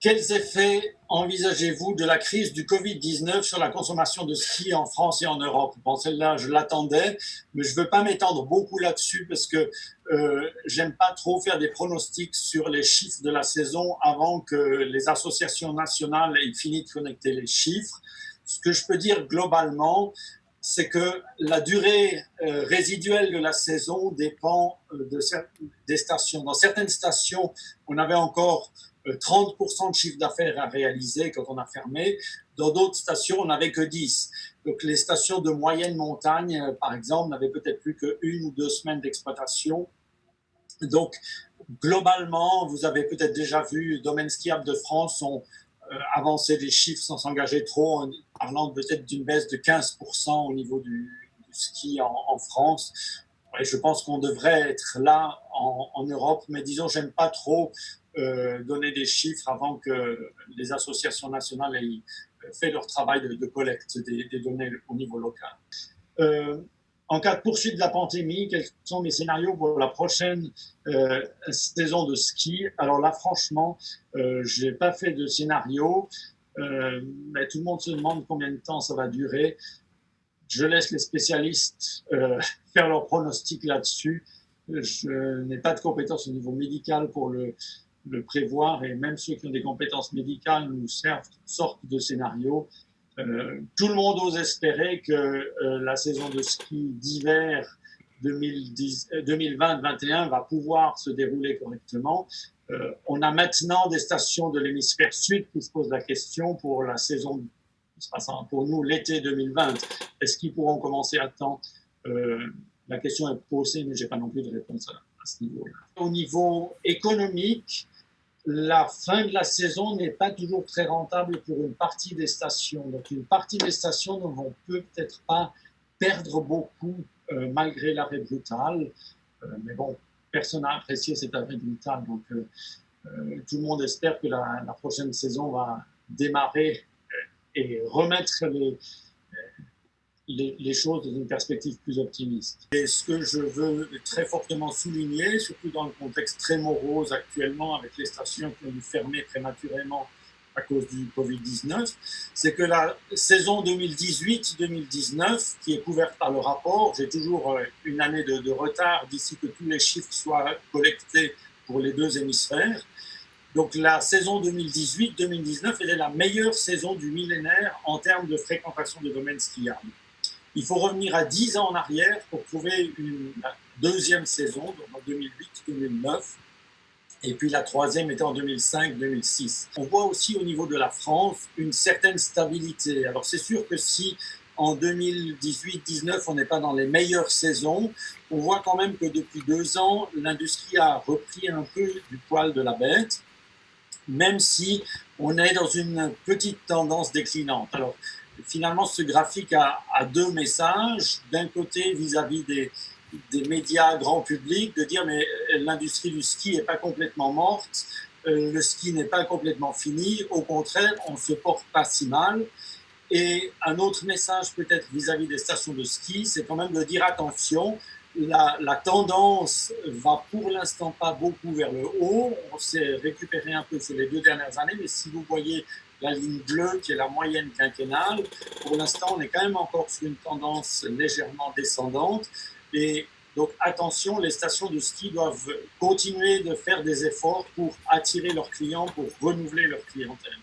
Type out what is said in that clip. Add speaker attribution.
Speaker 1: Quels effets envisagez-vous de la crise du Covid-19 sur la consommation de ski en France et en Europe? Bon, celle-là, je l'attendais, mais je ne veux pas m'étendre beaucoup là-dessus parce que j'aime pas trop faire des pronostics sur les chiffres de la saison avant que les associations nationales aient fini de connecter les chiffres. Ce que je peux dire globalement, c'est que la durée résiduelle de la saison dépend des stations. Dans certaines stations, on avait encore 30% de chiffre d'affaires à réaliser quand on a fermé. Dans d'autres stations, on n'avait que 10. Donc les stations de moyenne montagne, par exemple, n'avaient peut-être plus qu'une ou deux semaines d'exploitation. Donc, globalement, vous avez peut-être déjà vu, Domaine skiable de France ont avancé des chiffres sans s'engager trop, en parlant peut-être d'une baisse de 15% au niveau du ski en France. Et je pense qu'on devrait être là en Europe, mais disons, j'aime pas trop donner des chiffres avant que les associations nationales aient fait leur travail de collecte des données au niveau local. Euh, En cas de poursuite de la pandémie, quels sont mes scénarios pour la prochaine saison de ski? Alors là, franchement, je n'ai pas fait de scénario, mais tout le monde se demande combien de temps ça va durer. Je laisse les spécialistes faire leurs pronostics là-dessus. Je n'ai pas de compétences au niveau médical pour le prévoir, et même ceux qui ont des compétences médicales nous servent toutes sortes de scénarios. Tout le monde ose espérer que la saison de ski d'hiver 2020-2021 va pouvoir se dérouler correctement. On a maintenant des stations de l'hémisphère sud qui se posent la question pour la saison, pour nous, l'été 2020. Est-ce qu'ils pourront commencer à temps? La question est posée, mais je n'ai pas non plus de réponse à ce niveau-là. Au niveau économique, la fin de la saison n'est pas toujours très rentable pour une partie des stations. Donc, une partie des stations ne vont peut-être pas perdre beaucoup malgré l'arrêt brutal. Mais bon, personne n'a apprécié cet arrêt brutal. Donc, tout le monde espère que la prochaine saison va démarrer et remettre les choses dans une perspective plus optimiste. Et ce que je veux très fortement souligner, surtout dans le contexte très morose actuellement avec les stations qui ont dû fermer prématurément à cause du Covid-19, c'est que la saison 2018-2019, qui est couverte par le rapport, j'ai toujours une année de retard d'ici que tous les chiffres soient collectés pour les deux hémisphères. Donc la saison 2018-2019, elle est la meilleure saison du millénaire en termes de fréquentation de domaines skiables. Il faut revenir à 10 ans en arrière pour trouver une deuxième saison, donc en 2008-2009, et puis la troisième était en 2005-2006. On voit aussi au niveau de la France une certaine stabilité. Alors c'est sûr que si en 2018-19 on n'est pas dans les meilleures saisons, on voit quand même que depuis 2 ans, l'industrie a repris un peu du poil de la bête, même si on est dans une petite tendance déclinante. Alors, finalement, ce graphique a deux messages. D'un côté, vis-à-vis des médias grand public, de dire mais l'industrie du ski n'est pas complètement morte, le ski n'est pas complètement fini, au contraire, on ne se porte pas si mal. Et un autre message peut-être vis-à-vis des stations de ski, c'est quand même de dire attention, la tendance va pour l'instant pas beaucoup vers le haut. On s'est récupéré un peu sur les 2 dernières années, mais si vous voyez la ligne bleue qui est la moyenne quinquennale, pour l'instant on est quand même encore sur une tendance légèrement descendante. Et donc attention, les stations de ski doivent continuer de faire des efforts pour attirer leurs clients, pour renouveler leur clientèle.